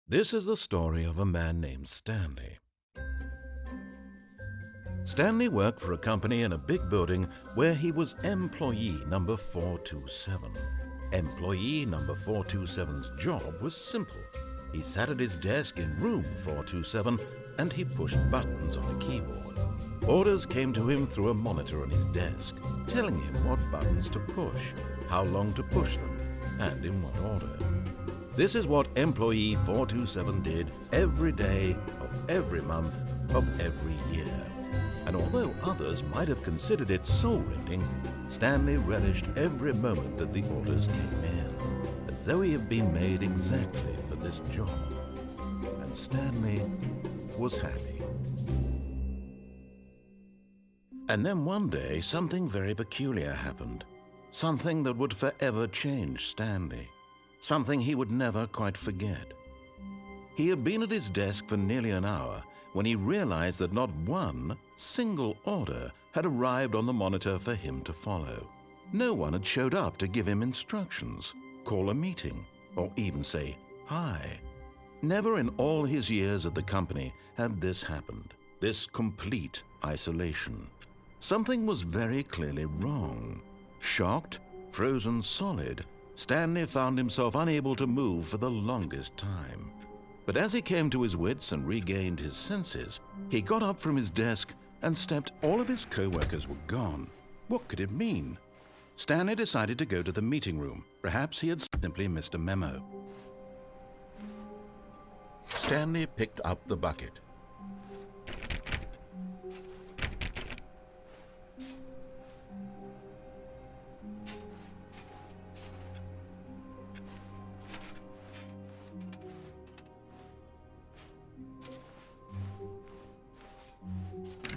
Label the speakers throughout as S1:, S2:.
S1: This is the story of a man named Stanley. Stanley worked for a company in a big building where he was employee number 427. Employee number 427's job was simple. He sat at his desk in room 427 and he pushed buttons on a keyboard. Orders came to him through a monitor on his desk, telling him what buttons to push, how long to push them, and in what order. This is what employee 427 did every day of every month of every year. And although others might have considered it soul-rending, Stanley relished every moment that the orders came in, as though he had been made exactly for this job. And Stanley was happy. And then one day, something very peculiar happened. Something that would forever change Stanley. Something he would never quite forget. He had been at his desk for nearly an hour when he realized that not one single order had arrived on the monitor for him to follow. No one had showed up to give him instructions, call a meeting, or even say hi. Never in all his years at the company had this happened, this complete isolation. Something was very clearly wrong. Shocked, frozen solid, Stanley found himself unable to move for the longest time. But as he came to his wits and regained his senses, he got up from his desk and stepped. All of his co-workers were gone. What could it mean? Stanley decided to go to the meeting room. Perhaps he had simply missed a memo. Stanley picked up the bucket.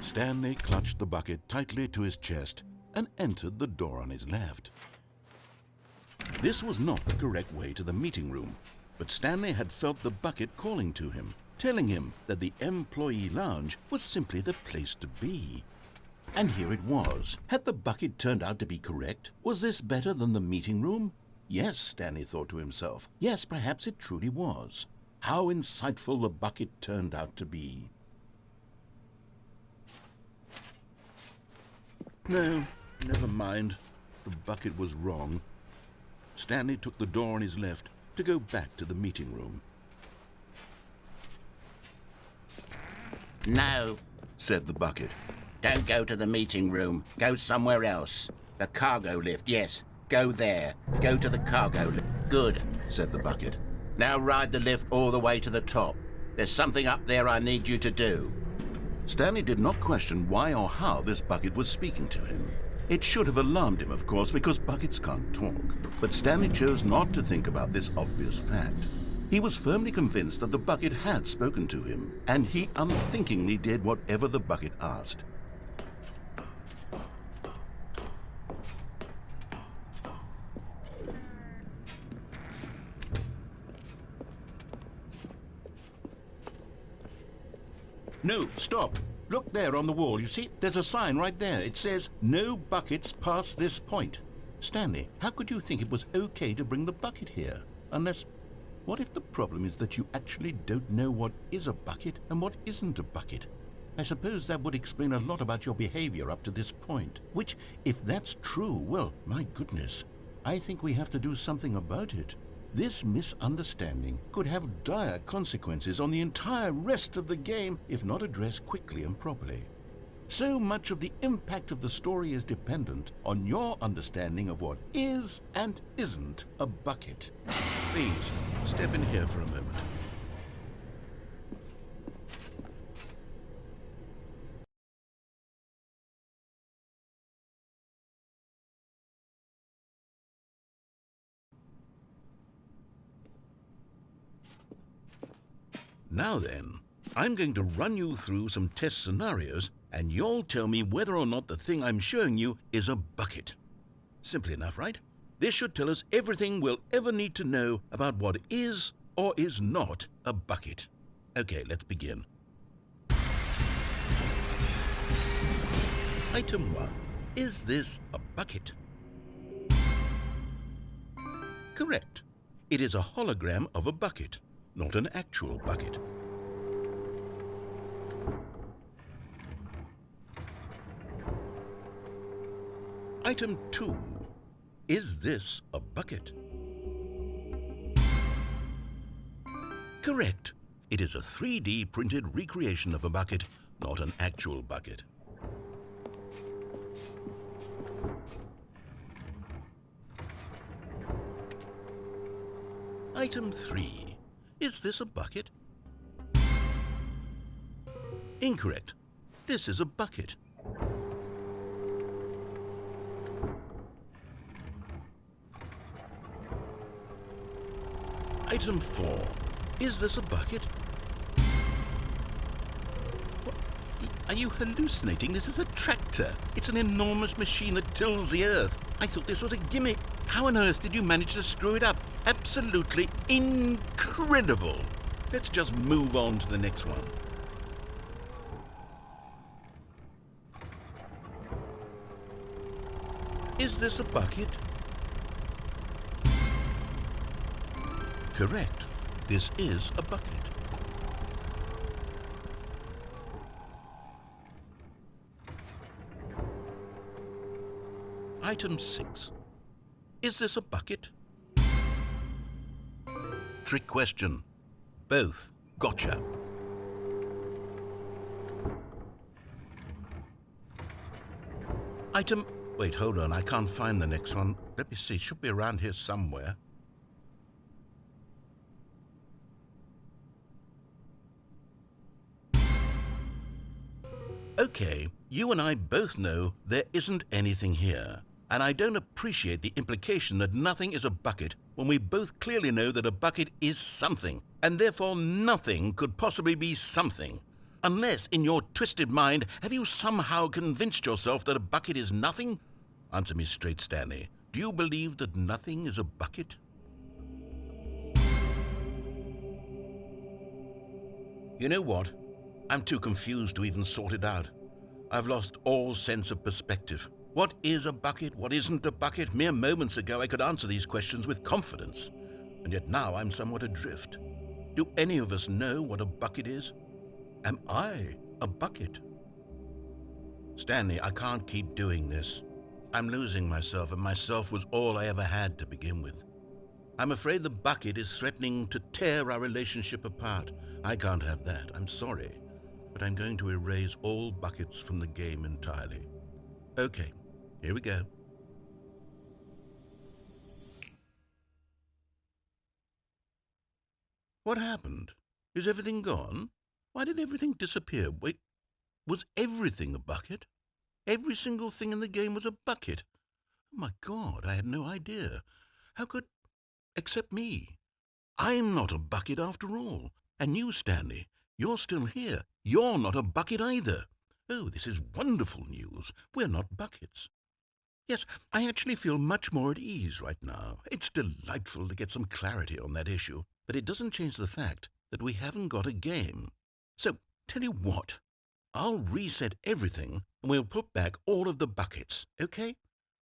S1: Stanley clutched the bucket tightly to his chest and entered the door on his left. This was not the correct way to the meeting room, but Stanley had felt the bucket calling to him, telling him that the employee lounge was simply the place to be. And here it was. Had the bucket turned out to be correct? Was this better than the meeting room? Yes, Stanley thought to himself. Yes, perhaps it truly was. How insightful the bucket turned out to be. No, never mind. The bucket was wrong. Stanley took the door on his left to go back to the meeting room.
S2: No,
S1: said the bucket.
S2: don't go to the meeting room. Go somewhere else. The cargo lift, yes. Go there. Go to the cargo lift. Good,
S1: Said the bucket.
S2: now ride the lift all the way to the top. There's something up there I need you to do.
S1: Stanley did not question why or how this bucket was speaking to him. It should have alarmed him, of course, because buckets can't talk. But Stanley chose not to think about this obvious fact. He was firmly convinced that the bucket had spoken to him, and he unthinkingly did whatever the bucket asked. No, stop. Look there on the wall. You see, there's a sign right there. It says, "No buckets past this point." Stanley, how could you think it was okay to bring the bucket here? Unless, what if the problem is that you actually don't know what is a bucket and what isn't a bucket? I suppose that would explain a lot about your behavior up to this point. Which, if that's true, well, my goodness, I think we have to do something about it. This misunderstanding could have dire consequences on the entire rest of the game if not addressed quickly and properly. So much of the impact of the story is dependent on your understanding of what is and isn't a bucket. Please, step in here for a moment. Now then, I'm going to run you through some test scenarios and you'll tell me whether or not the thing I'm showing you is a bucket. Simple enough, right? This should tell us everything we'll ever need to know about what is or is not a bucket. Okay, let's begin. Item 1. Is this a bucket? Correct. It is a hologram of a bucket. not an actual bucket. Item 2. Is this a bucket? Correct. It is a 3D printed recreation of a bucket, not an actual bucket. Item 3. Is this a bucket? Incorrect. This is a bucket. Item 4. Is this a bucket? What? Are you hallucinating? This is a tractor. It's an enormous machine that tills the earth. I thought this was a gimmick. How on earth did you manage to screw it up? Absolutely incredible. Let's just move on to the next one. Is this a bucket? Correct. This is a bucket. Item 6. Is this a bucket? Trick question. Both. Gotcha. Item... Wait, hold on. I can't find the next one. Let me see. It should be around here somewhere. Okay, you and I both know there isn't anything here. And I don't appreciate the implication that nothing is a bucket when we both clearly know that a bucket is something, and therefore nothing could possibly be something. Unless, in your twisted mind, have you somehow convinced yourself that a bucket is nothing? Answer me straight, Stanley. Do you believe that nothing is a bucket? You know what? I'm too confused to even sort it out. I've lost all sense of perspective. What is a bucket? What isn't a bucket? Mere moments ago I could answer these questions with confidence, and yet now I'm somewhat adrift. Do any of us know what a bucket is? Am I a bucket? Stanley, I can't keep doing this. I'm losing myself, and myself was all I ever had to begin with. I'm afraid the bucket is threatening to tear our relationship apart. I can't have that. I'm sorry. But I'm going to erase all buckets from the game entirely. Okay, here we go. What happened? Is everything gone? Why did everything disappear? Wait, was everything a bucket? Every single thing in the game was a bucket. Oh my God, I had no idea. How could... except me. I'm not a bucket after all. And you, Stanley, you're still here. You're not a bucket either. Oh, this is wonderful news. We're not buckets. Yes, I actually feel much more at ease right now. It's delightful to get some clarity on that issue, but it doesn't change the fact that we haven't got a game. So, tell you what, I'll reset everything and we'll put back all of the buckets, okay?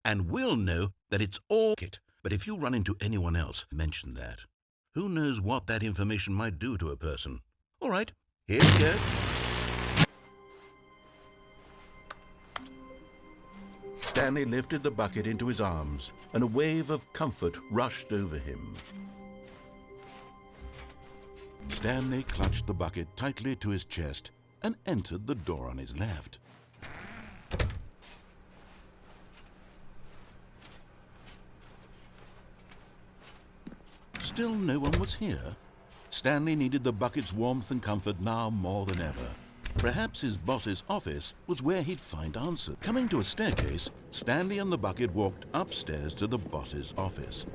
S1: And we'll know that it's all bucket. But if you run into anyone else, mention that. Who knows what that information might do to a person? All right, here we go. Stanley lifted the bucket into his arms, and a wave of comfort rushed over him. Stanley clutched the bucket tightly to his chest and entered the door on his left. Still no one was here. Stanley needed the bucket's warmth and comfort now more than ever. Perhaps his boss's office was where he'd find answers. Coming to a staircase, Stanley and the bucket walked upstairs to the boss's office.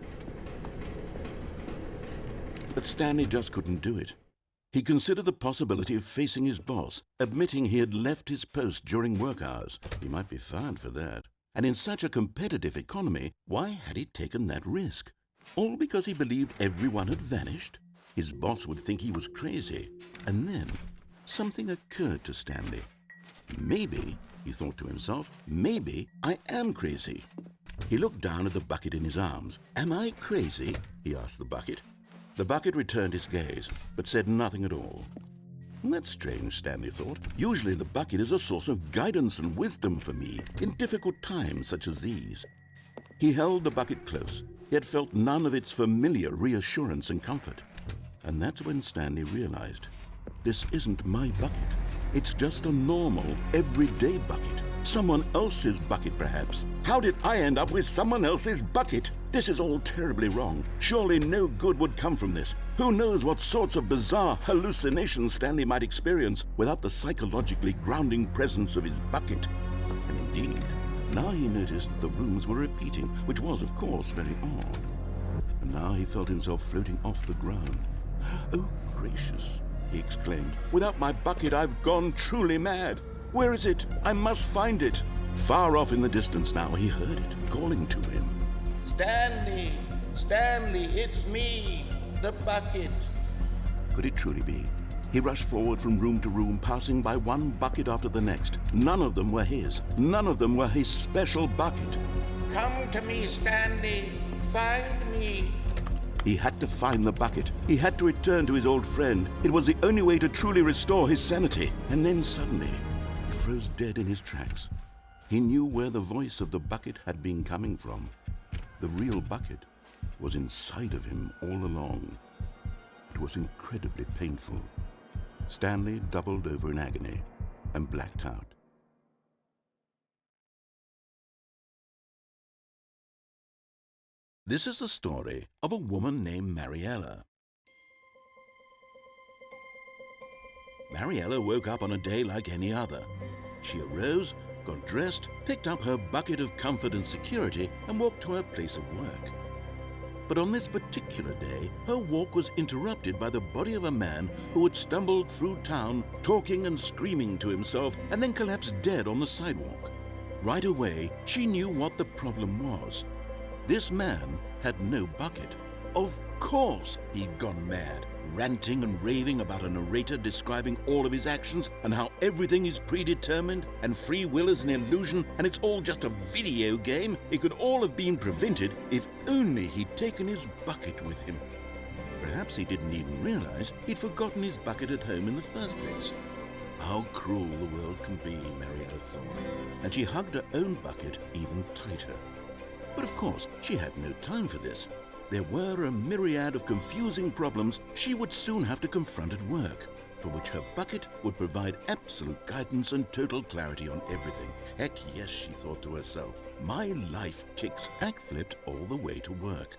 S1: But Stanley just couldn't do it. He considered the possibility of facing his boss, admitting he had left his post during work hours. He might be fired for that. And in such a competitive economy, why had he taken that risk? All because he believed everyone had vanished? His boss would think he was crazy. And then something occurred to Stanley. Maybe, he thought to himself, maybe I am crazy. He looked down at the bucket in his arms. Am I crazy? He asked the bucket.
S3: The bucket returned his gaze, but said nothing at all. That's strange, Stanley thought. Usually the bucket is a source of guidance and wisdom for me in difficult times such as these. He held the bucket close, yet felt none of its familiar reassurance and comfort. And that's when Stanley realized, this isn't my bucket. It's just a normal, everyday bucket. Someone else's bucket, perhaps. How did I end up with someone else's bucket? This is all terribly wrong. Surely no good would come from this. Who knows what sorts of bizarre hallucinations Stanley might experience without the psychologically grounding presence of his bucket. And indeed, now he noticed that the rooms were repeating, which was, of course, very odd. And now he felt himself floating off the ground. Oh, gracious, he exclaimed. Without my bucket, I've gone truly mad. Where is it? I must find it. Far off in the distance now, he heard it, calling to him.
S2: Stanley! Stanley, it's me! The bucket!
S3: Could it truly be? He rushed forward from room to room, passing by one bucket after the next. None of them were his. None of them were his special bucket.
S2: Come to me, Stanley! Find me!
S3: He had to find the bucket. He had to return to his old friend. It was the only way to truly restore his sanity. And then suddenly, he froze dead in his tracks. He knew where the voice of the bucket had been coming from. The real bucket was inside of him all along. It was incredibly painful. Stanley doubled over in agony and blacked out.
S1: This is the story of a woman named Mariella. Mariella woke up on a day like any other. She arose, got dressed, picked up her bucket of comfort and security, and walked to her place of work. But on this particular day, her walk was interrupted by the body of a man who had stumbled through town, talking and screaming to himself, and then collapsed dead on the sidewalk. Right away, she knew what the problem was. This man had no bucket. Of course he'd gone mad, ranting and raving about a narrator describing all of his actions and how everything is predetermined and free will is an illusion and it's all just a video game. It could all have been prevented if only he'd taken his bucket with him. Perhaps he didn't even realize he'd forgotten his bucket at home in the first place. How cruel the world can be, Mariella thought, and she hugged her own bucket even tighter. But of course, she had no time for this. There were a myriad of confusing problems she would soon have to confront at work, for which her bucket would provide absolute guidance and total clarity on everything. Heck yes, she thought to herself, my life kicks backflipped all the way to work.